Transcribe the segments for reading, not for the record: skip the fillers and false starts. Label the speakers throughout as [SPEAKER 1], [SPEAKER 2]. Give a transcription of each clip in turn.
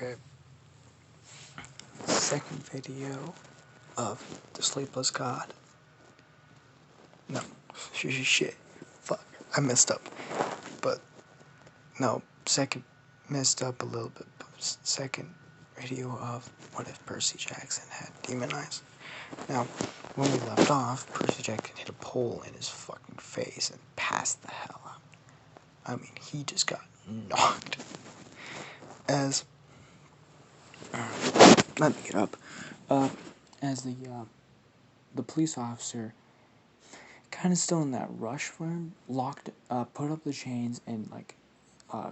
[SPEAKER 1] Okay. Second video of The Sleepless God. No. Shit. Fuck. I messed up. But, no. Second, messed up a little bit. Second video of what if Percy Jackson had demon eyes. Now, when we left off, Percy Jackson hit a pole in his fucking face and passed the hell out. I mean, he just got knocked. As, let me get up. As the police officer, kind of still in that rush for him, put up the chains and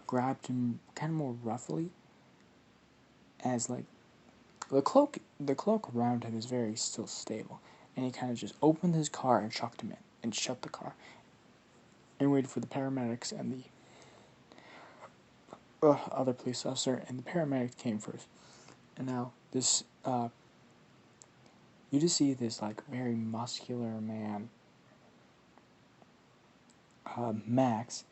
[SPEAKER 1] grabbed him kind of more roughly. As the cloak around him is very still stable, and he kind of just opened his car and chucked him in and shut the car, and waited for the paramedics and the other police officer, and the paramedic came first. And now this you just see this very muscular man, Max,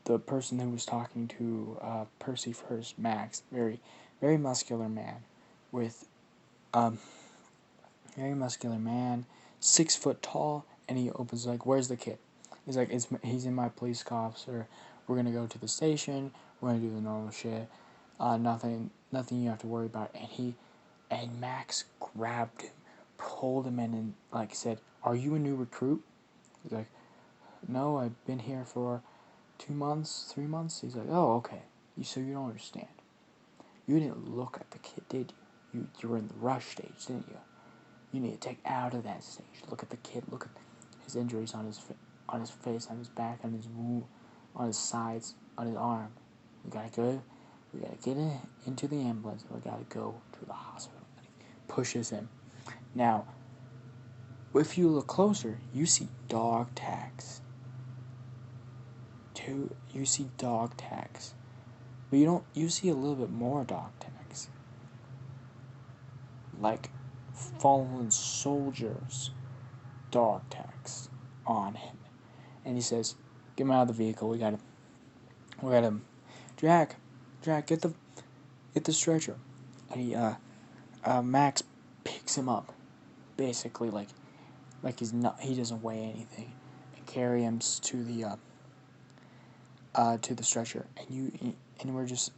[SPEAKER 1] the person who was talking to Percy first, Max, very, very muscular man, with, very muscular man, 6 foot tall, and he opens where's the kid? He's like, he's in my police officer. We're gonna go to the station. We're gonna do the normal shit. Nothing you have to worry about. And Max grabbed him, pulled him in, and said, "Are you a new recruit?" He's like, "No, I've been here for 2 months, 3 months." He's like, "Oh, okay. So you don't understand. You didn't look at the kid, did you? You were in the rush stage, didn't you? You need to take out of that stage. Look at the kid. Look at his injuries on his face, on his back, on his wound, on his sides, on his arm. We gotta get into the ambulance. We gotta go to the hospital." And he pushes him. Now, if you look closer, you see dog tags. You see dog tags. But you see a little bit more dog tags. Like fallen soldiers' dog tags on him. And he says, "Get him out of the vehicle, we gotta Jack, get the stretcher." And Max picks him up, basically like he doesn't weigh anything, and carry him to the stretcher. And we're just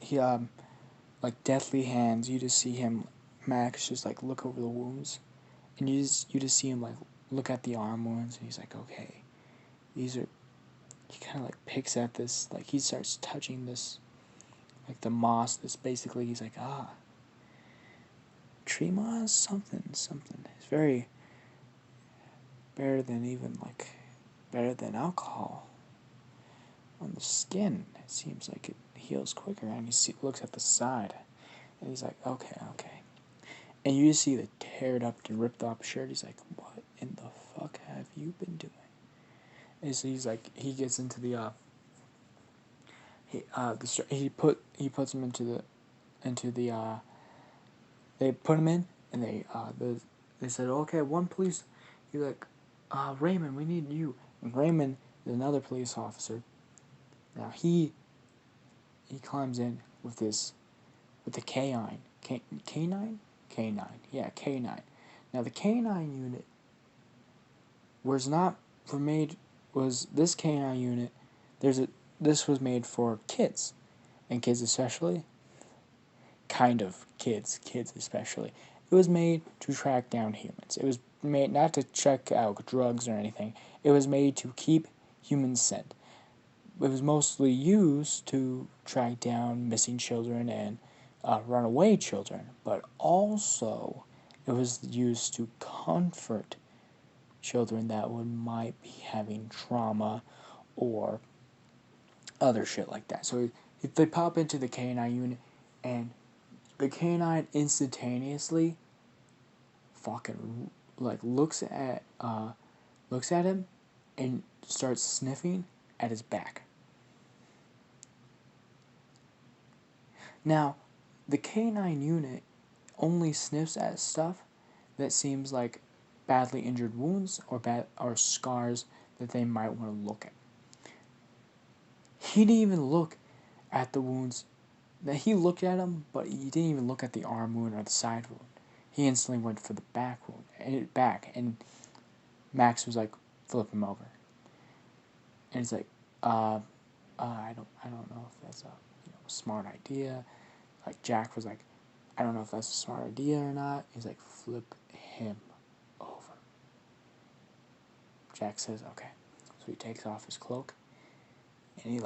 [SPEAKER 1] deathly hands. You just see him, Max, just look over the wounds, and you just see him look at the arm wounds, and he's like, okay, these are. He kind of picks at this, he starts touching this, the moss. This basically, he's like, tree moss, something. It's very better than alcohol on the skin. It seems like it heals quicker. And he looks at the side, and he's like, okay. And you just see the teared up and ripped off shirt. He's like, what in the fuck have you been doing? And so he gets into the he puts him into the they put him in, and they said, okay, one police. He's like, Raymond, we need you. And Raymond is another police officer. Now he climbs in with the canine. Canine? Canine. Yeah, canine. Now the canine unit this canine unit, this was made for kids, and kids especially, kind of kids especially. It was made to track down humans. It was made not to check out drugs or anything. It was made to keep humans scent. It was mostly used to track down missing children and runaway children, but also it was used to comfort children that might be having trauma or other shit like that. So if they pop into the canine unit, and the canine instantaneously fucking looks at him and starts sniffing at his back. Now, the canine unit only sniffs at stuff that seems like badly injured wounds or scars that they might want to look at. He didn't even look at the wounds he looked at him, but he didn't even look at the arm wound or the side wound. He instantly went for the back wound, and Max was like, flip him over, and he's like, I don't know if that's a smart idea. Like Jack was like, I don't know if that's a smart idea or not. He's like, flip him over. Jack says, okay. So he takes off his cloak, and he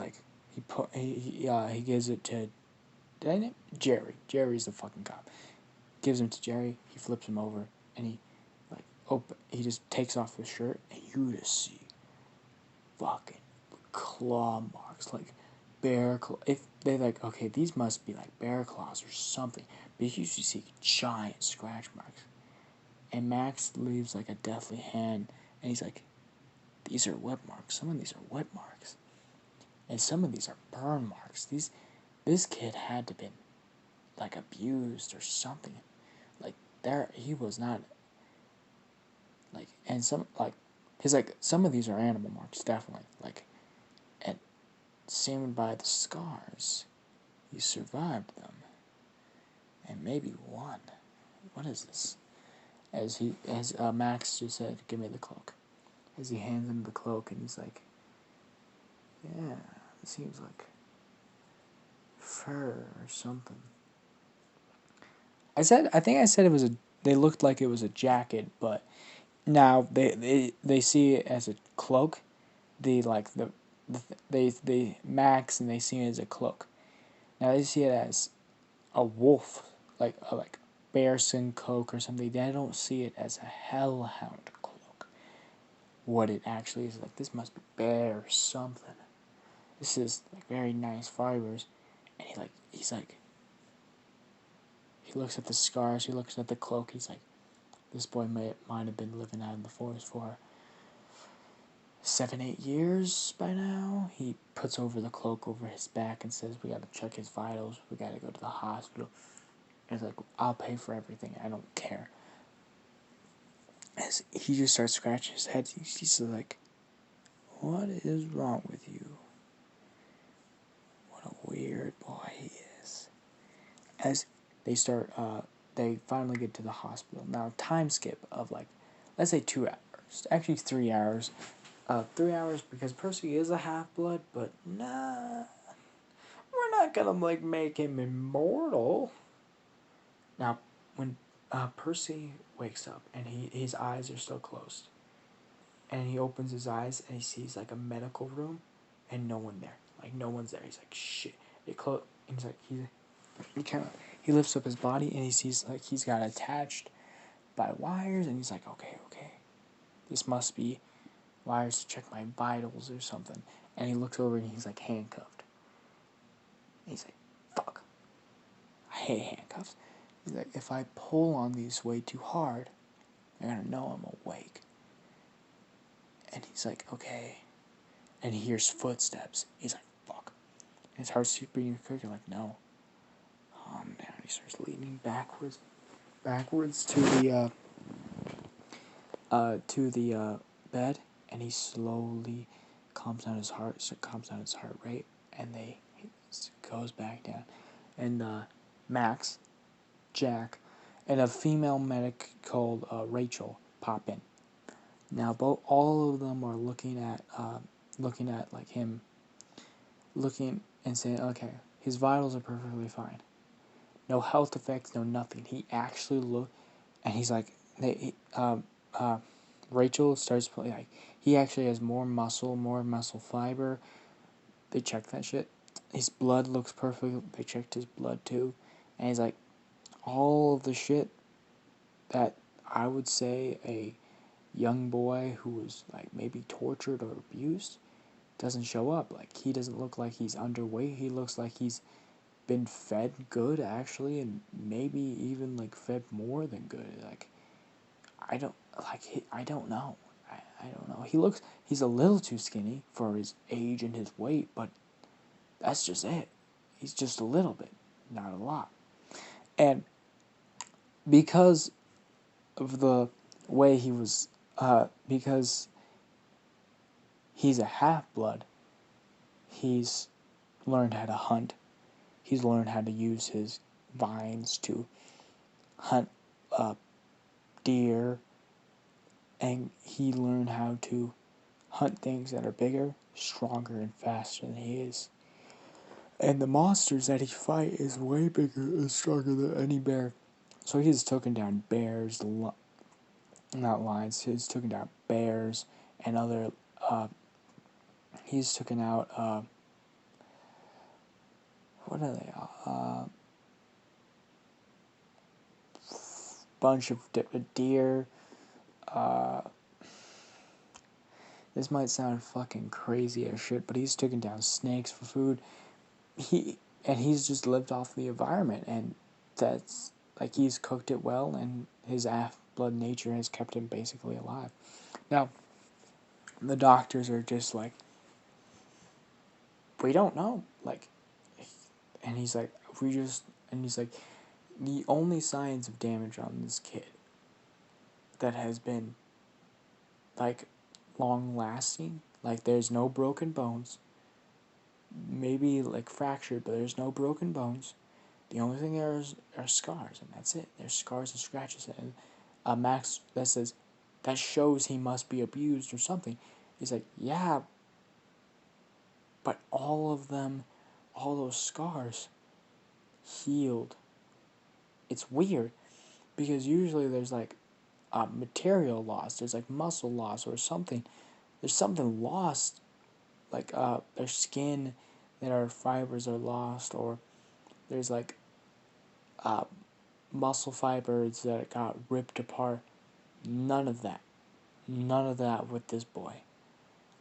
[SPEAKER 1] gives it to Jerry. Jerry's the fucking cop. Gives him to Jerry. He flips him over, and he just takes off his shirt, and you just see fucking claw marks, like bear claw. If they like, okay, these must be like bear claws or something. But you usually see giant scratch marks. And Max leaves like a deathly hand, and he's like, these are wet marks. Some of these are wet marks, and some of these are burn marks. This kid had to been like abused or something. Like he was not like, and some like, he's like, some of these are animal marks, definitely. Like, and seen by the scars, he survived them, and maybe won. What is this? As Max just said, give me the cloak. As he hands him the cloak, and he's like, yeah, it seems like fur or something. I think I said it was they looked like it was a jacket, but now they see it as a cloak. They Max and they see it as a cloak. Now they see it as a wolf, like bearskin cloak or something. They don't see it as a hellhound cloak. What it actually is, like, this must be bear or something. This is like very nice fibers, and he looks at the scars, he looks at the cloak. He's like, this boy might have been living out in the forest for 7, 8 years by now. He puts over the cloak over his back and says, we gotta check his vitals. We gotta go to the hospital. And he's like, I'll pay for everything. I don't care. As he just starts scratching his head, he's like, what is wrong with you? What a weird boy he is. As they finally get to the hospital. Now, time skip of like, let's say 2 hours. Actually, 3 hours. 3 hours because Percy is a half-blood, but nah. We're not gonna like make him immortal. Now, when Percy wakes up and his eyes are still closed, and he opens his eyes and he sees like a medical room, and no one there. Like no one's there. He's like shit. He's like he lifts up his body and he sees like he's got attached by wires, and he's like okay, this must be wires to check my vitals or something. And he looks over and he's like handcuffed. And he's like, fuck. I hate handcuffs. He's like, if I pull on these way too hard, they're gonna know I'm awake. And he's like, okay. And he hears footsteps. He's like, fuck. And his heart's beating quicker, like, no. Calm down. He starts leaning backwards to the bed, and he slowly calms down his heart rate, and he goes back down. And Max, Jack, and a female medic called Rachel pop in. Now, all of them are looking at like him, looking and saying, okay, his vitals are perfectly fine, no health effects, no nothing. He actually and he's like, Rachel starts playing like he actually has more muscle fiber. They check that shit. His blood looks perfect. They checked his blood too, and he's like, all of the shit that I would say a young boy who was like maybe tortured or abused doesn't show up. Like he doesn't look like he's underweight. He looks like he's been fed good actually, and maybe even like fed more than good. Like I don't know. I don't know. He's a little too skinny for his age and his weight, but that's just it. He's just a little bit, not a lot. And because of the way he was, because he's a half-blood, he's learned how to hunt. he's learned how to use his vines to hunt deer, and he learned how to hunt things that are bigger, stronger, and faster than he is. And the monsters that he fight is way bigger and stronger than any bear. So he's taken down bears, not lions. He's taken down bears and other. He's taken out. What are they? Bunch of deer. This might sound fucking crazy as shit, but he's taken down snakes for food. He's just lived off the environment, and that's like he's cooked it well, and his half-blood nature has kept him basically alive. Now, the doctors are just like, we don't know, like, and he's like, the only signs of damage on this kid that has been like long lasting, like there's no broken bones, maybe like fractured, but there's no broken bones. The only thing there are scars, and that's it. There's scars and scratches, and Max that says that shows he must be abused or something. He's like, yeah, but all of them, all those scars, healed. It's weird because usually there's like material loss, there's like muscle loss or something. There's something lost, like their skin, that our fibers are lost, or there's like muscle fibers that got ripped apart. None of that. None of that with this boy.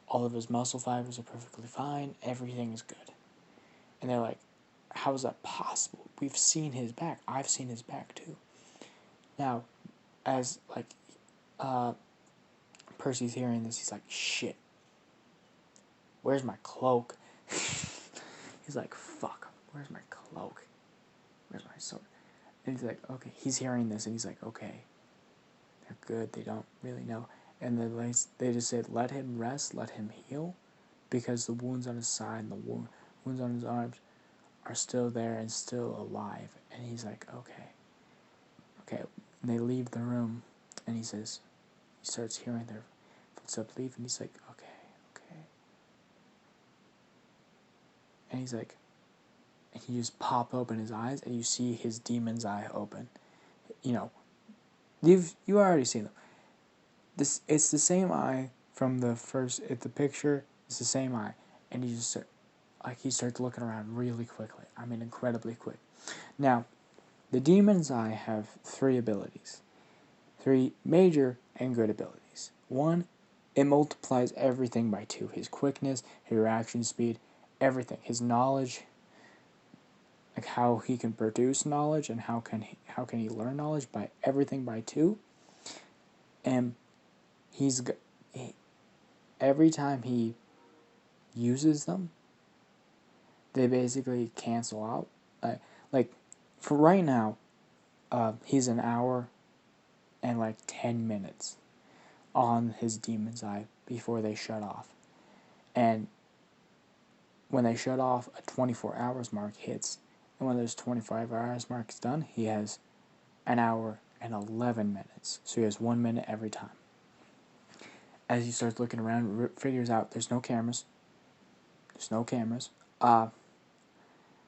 [SPEAKER 1] All of his muscle fibers are perfectly fine. Everything is good. And they're like, how is that possible? We've seen his back. I've seen his back too. Now, as like Percy's hearing this, he's like, shit. Where's my cloak? He's like, fuck. Where's my cloak? Where's my sword? And he's like, okay. He's hearing this, and he's like, okay. They're good. They don't really know. And then they just said, let him rest, let him heal, because the wounds on his side and the wounds on his arms are still there and still alive. And he's like, okay. Okay. And they leave the room, and he starts hearing their footsteps leave, and he's like, okay. And he's like, and he just pop open his eyes, and you see his demon's eye open. You know, you already seen them. It's the same eye from the first. The picture is the same eye, and he starts looking around really quickly. I mean, incredibly quick. Now, the demon's eye have 3 abilities, 3 major and good abilities. 1, it multiplies everything by 2. His quickness, his reaction speed, everything. His knowledge, like how he can produce knowledge and how can he learn knowledge, by everything by 2. And every time he uses them, they basically cancel out. Like for right now, he's an hour and like 10 minutes on his demon's eye before they shut off. And when they shut off, a 24 hours mark hits. And when those 25 hours mark is done, he has an hour and 11 minutes. So he has 1 minute every time. As he starts looking around, figures out there's no cameras. There's no cameras.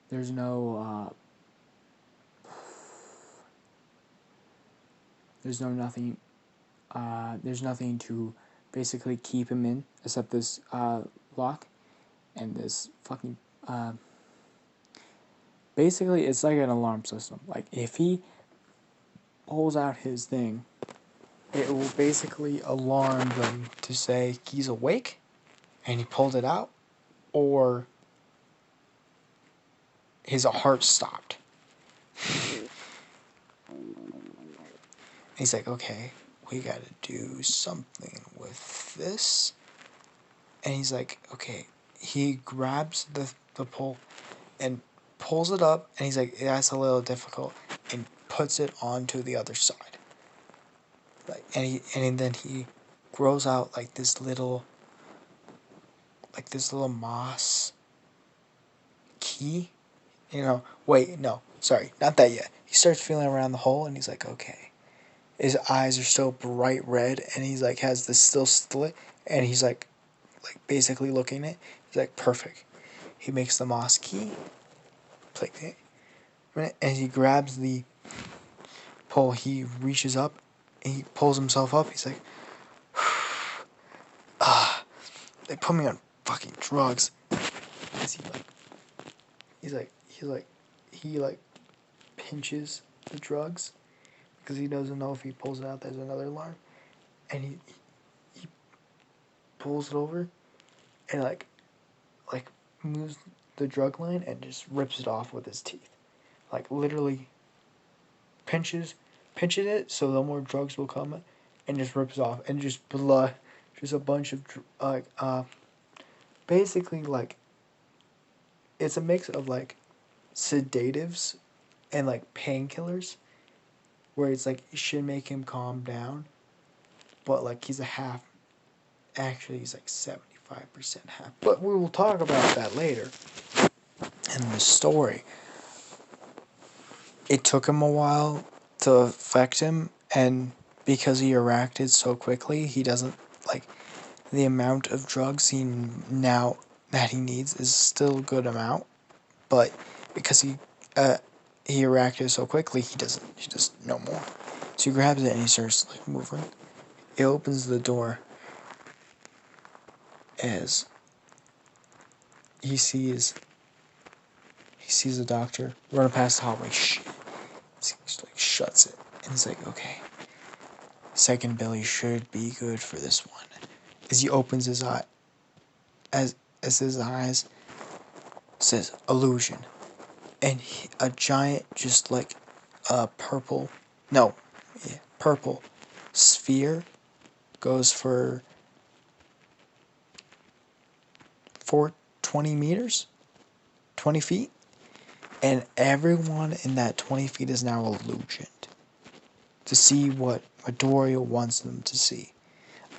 [SPEAKER 1] There's no nothing. There's nothing to basically keep him in except this lock and this fucking. Basically, it's like an alarm system. Like if he pulls out his thing, it will basically alarm them to say he's awake, and he pulled it out, or his heart stopped. He's like, okay, we gotta do something with this. And he's like, okay. He grabs the pole and pulls it up, and he's like, that's a little difficult, and puts it onto the other side. And then he grows out like this little moss key, Wait, no, sorry, not that yet. He starts feeling around the hole, and he's like, okay. His eyes are still bright red, and he's like has this still slit, and he's like basically looking at it. He's like, perfect. He makes the moss key, like, and he grabs the pole. He reaches up, and he pulls himself up. He's like, they put me on fucking drugs. As he pinches the drugs because he doesn't know if he pulls it out there's another alarm, and he pulls it over and like moves the drug line and just rips it off with his teeth, like literally pinches it so no more drugs will come, and just rips off and just blood, just a bunch of basically like it's a mix of like sedatives and like painkillers, where it's like it should make him calm down, but like he's a half. Actually, he's like 75% half. But we will talk about that later in the story. It took him a while to affect him, and because he reacted so quickly, he doesn't like the amount of drugs now that he needs is still a good amount, but because he reacted so quickly, he just no more. So he grabs it and he starts like moving. It opens the door as he sees the doctor running past the hallway. He like shuts it and he's like, okay, second Billy should be good for this one. As he opens his eye, as his eyes says illusion, and a giant just like purple, no, yeah, purple sphere goes for 20 meters, 20 feet, and everyone in that 20 feet is now illusioned to see what Midoriya wants them to see,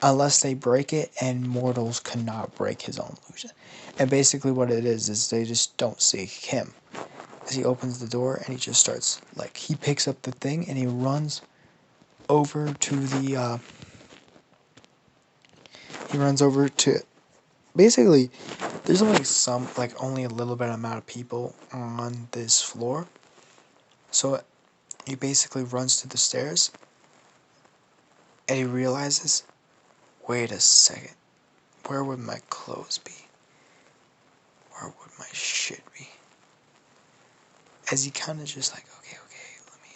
[SPEAKER 1] unless they break it, and mortals cannot break his own illusion. And basically what it is they just don't see him. As he opens the door and he just starts, like, he picks up the thing and he runs over to the, basically, there's only a little bit amount of people on this floor. So he basically runs to the stairs and he realizes, wait a second, where would my clothes be? Where would my shit be? As he kind of just like, okay, let me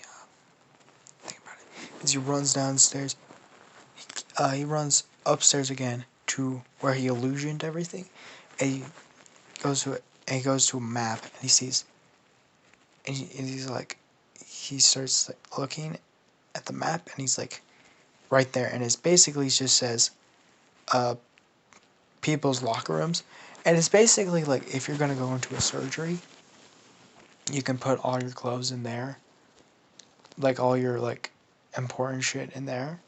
[SPEAKER 1] think about it. As he runs downstairs, he runs upstairs again to where he illusioned everything, and he goes to it, and he goes to a map, and he sees, and he's like, he starts like, looking at the map, and he's like, right there, and it basically just says, people's locker rooms, and it's basically like if you're gonna go into a surgery, you can put all your clothes in there, like all your like important shit in there,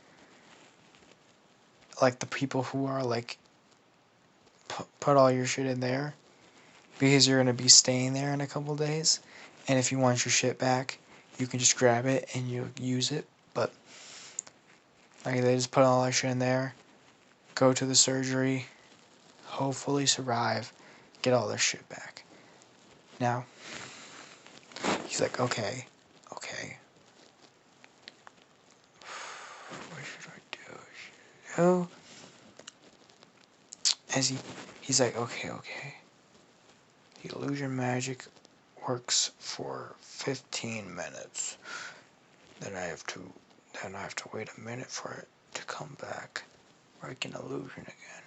[SPEAKER 1] like the people who are like put all your shit in there because you're gonna be staying there in a couple days, and if you want your shit back, you can just grab it and you use it. But like they just put all that shit in there, go to the surgery, hopefully survive, get all their shit back. Now he's like, okay, what should I do? As he's like, okay. The illusion magic works for 15 minutes. Then I have to wait a minute for it to come back, or I can illusion again.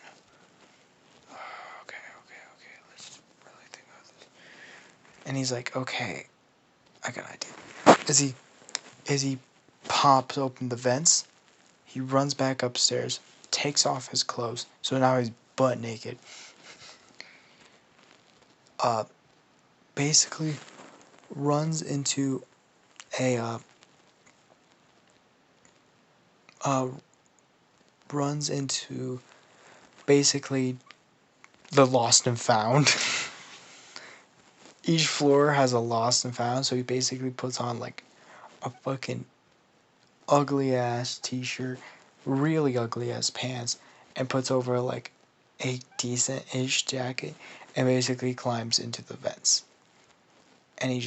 [SPEAKER 1] Okay. Let's really think about this. And he's like, okay, I got an idea. As he pops open the vents, he runs back upstairs, takes off his clothes, so now he's butt naked. Basically runs into a runs into basically the lost and found. each floor has a lost and found, so he basically puts on like a fucking ugly ass t-shirt, really ugly ass pants, and puts over like a decent ish jacket, and basically climbs into the vents. And he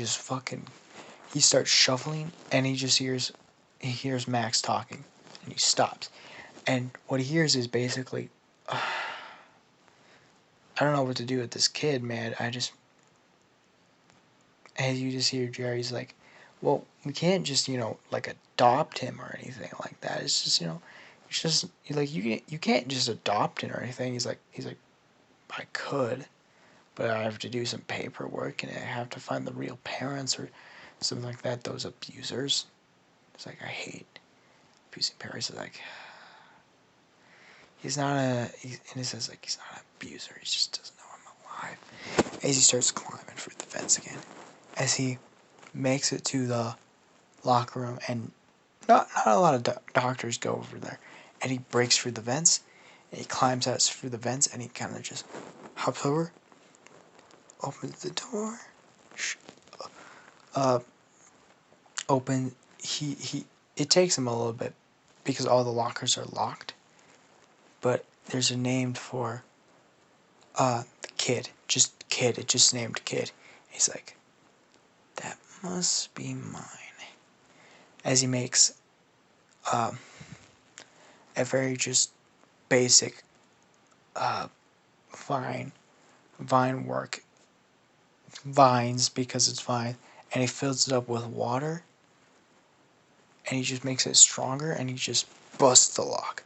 [SPEAKER 1] starts shuffling, and he hears Max talking, and he stops, and what he hears is basically, I don't know what to do with this kid, man. And you just hear Jerry's like, well, we can't just, like adopt him or anything like that. It's just, it's just like you can't just adopt him or anything. He's like, I could, but I have to do some paperwork and I have to find the real parents or something like that. Those abusers. It's like I hate abusing parents. It's like and it says like he's not an abuser. He just doesn't know I'm alive. As he starts climbing through the fence again, as he makes it to the locker room, and not a lot of doctors go over there, and he breaks through the vents, and he climbs out through the vents, and he kind of just hops over, opens the door, uh, open. He it takes him a little bit because all the lockers are locked, but there's a name for the kid, just kid. It just named kid. He's like, that must be mine. As he makes a very just basic vine work, vines because it's vine, and he fills it up with water, and he just makes it stronger, and he just busts the lock.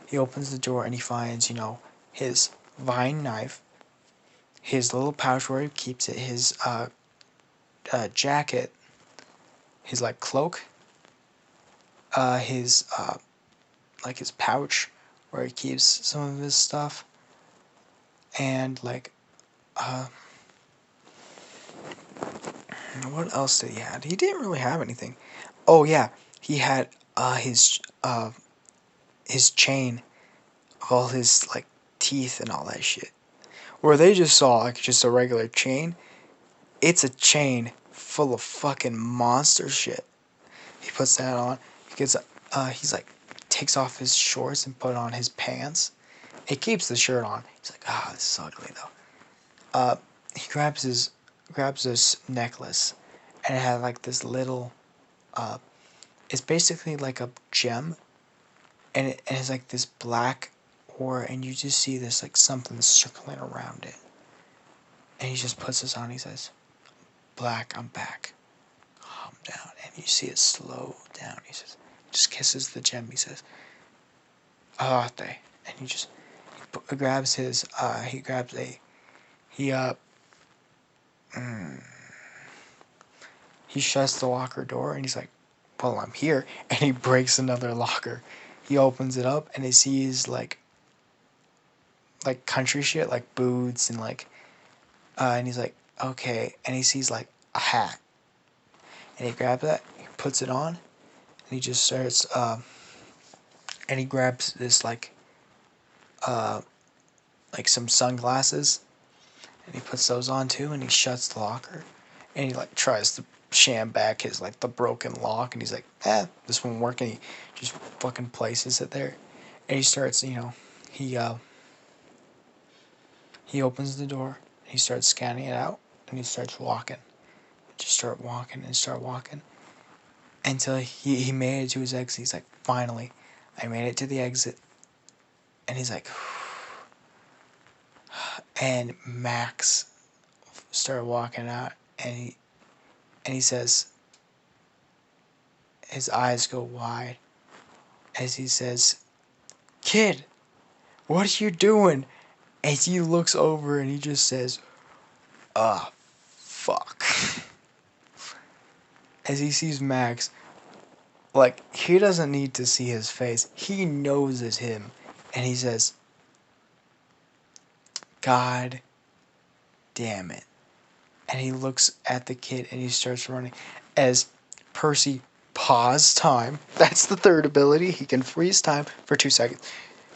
[SPEAKER 1] He opens the door and he finds, his vine knife, his little pouch where he keeps it, his jacket, his like cloak, his like his pouch where he keeps some of his stuff, and like what else did he have? He didn't really have anything. Oh yeah, he had his chain, all his like teeth and all that shit. Where they just saw like just a regular chain, it's a chain full of fucking monster shit. He puts that on. He's like takes off his shorts and put on his pants. He keeps the shirt on. He's like, this is ugly though. He grabs this necklace, and it had like this little. It's basically like a gem, and it's like this black aura, and you just see this like something circling around it. And he just puts this on. He says, "Black, I'm back. Calm down." And you see it slow down. He says, just kisses the gem. He says, "Ate," and he grabs his. He grabs a. He He shuts the locker door and he's like, well, I'm here. And he breaks another locker. He opens it up and he sees like country shit, like boots and and he's like, okay. And he sees like a hat. And he grabs that, he puts it on, and he just starts, and he grabs this some sunglasses, and he puts those on too, and he shuts the locker, and he tries to sham back his the broken lock, and he's like, this won't work, and he just fucking places it there, and he starts, he opens the door, and he starts scanning it out, and he starts walking, just start walking and start walking, until he made it to his exit. He's like, finally, I made it to the exit, and he's like, and Max started walking out, and he says, his eyes go wide as he says, "Kid, what are you doing?" As he looks over and he just says, fuck. As he sees Max, he doesn't need to see his face. He knows it's him. And he says, God damn it. And he looks at the kid and he starts running. As Percy pause time. That's the third ability. He can freeze time for 2 seconds.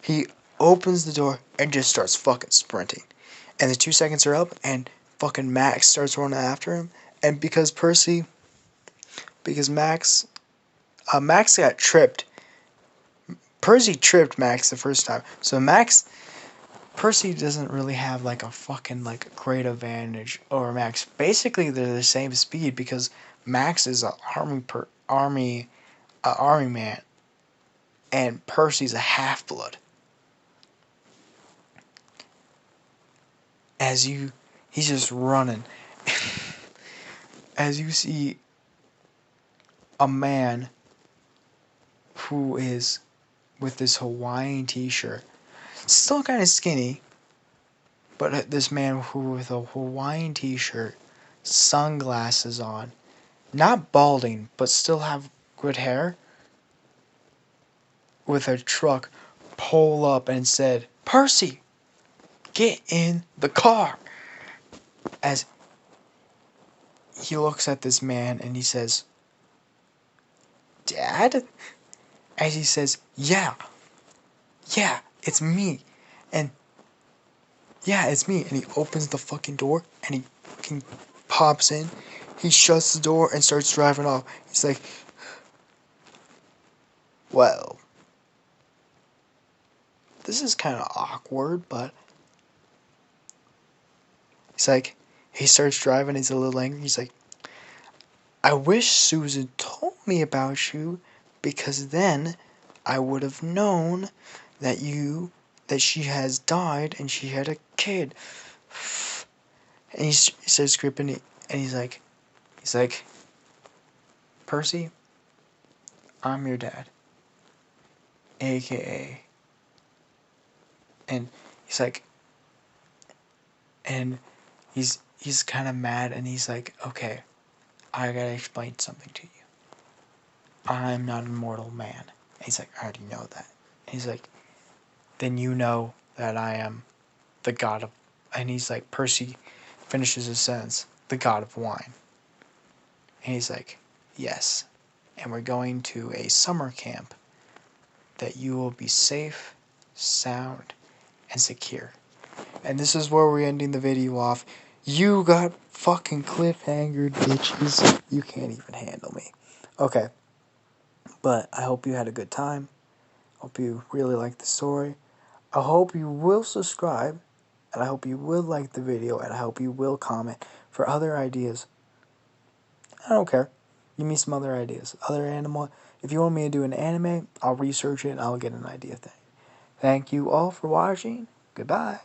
[SPEAKER 1] He opens the door and just starts fucking sprinting. And the 2 seconds are up, and fucking Max starts running after him, and because Max got tripped. Percy tripped Max the first time, so Percy doesn't really have like a fucking like great advantage over Max. Basically, they're the same speed because Max is a army man, and Percy's a half blood. He's just running. As you see a man who is with this Hawaiian t-shirt, still kind of skinny, but this man who with a Hawaiian t-shirt, sunglasses on, not balding, but still have good hair, with a truck, pull up and said, "Percy, get in the car." As he looks at this man and he says, "Dad?" As he says, yeah, it's me." And yeah, it's me. And he opens the fucking door and he fucking pops in. He shuts the door and starts driving off. He's like, "Well, this is kind of awkward, but..." He's like, he starts driving. He's a little angry. He's like, "I wish Susan told me about you, because then I would have known that she has died and she had a kid." And he starts gripping it, and he's like, "Percy, I'm your dad, AKA." And he's like, and he's kind of mad, and he's like, "Okay, I gotta explain something to you. I'm not a mortal man." And he's like, "I already know that." And he's like, "Then you know that I am the god of..." And he's like, Percy finishes his sentence, "the god of wine." And he's like, "Yes. And we're going to a summer camp that you will be safe, sound, and secure." And this is where we're ending the video off. You got fucking cliffhangered, bitches. You can't even handle me. Okay. But I hope you had a good time. Hope you really liked the story. I hope you will subscribe. And I hope you will like the video. And I hope you will comment for other ideas. I don't care. Give me some other ideas. Other animal. If you want me to do an anime, I'll research it and I'll get an idea thing. Thank you all for watching. Goodbye.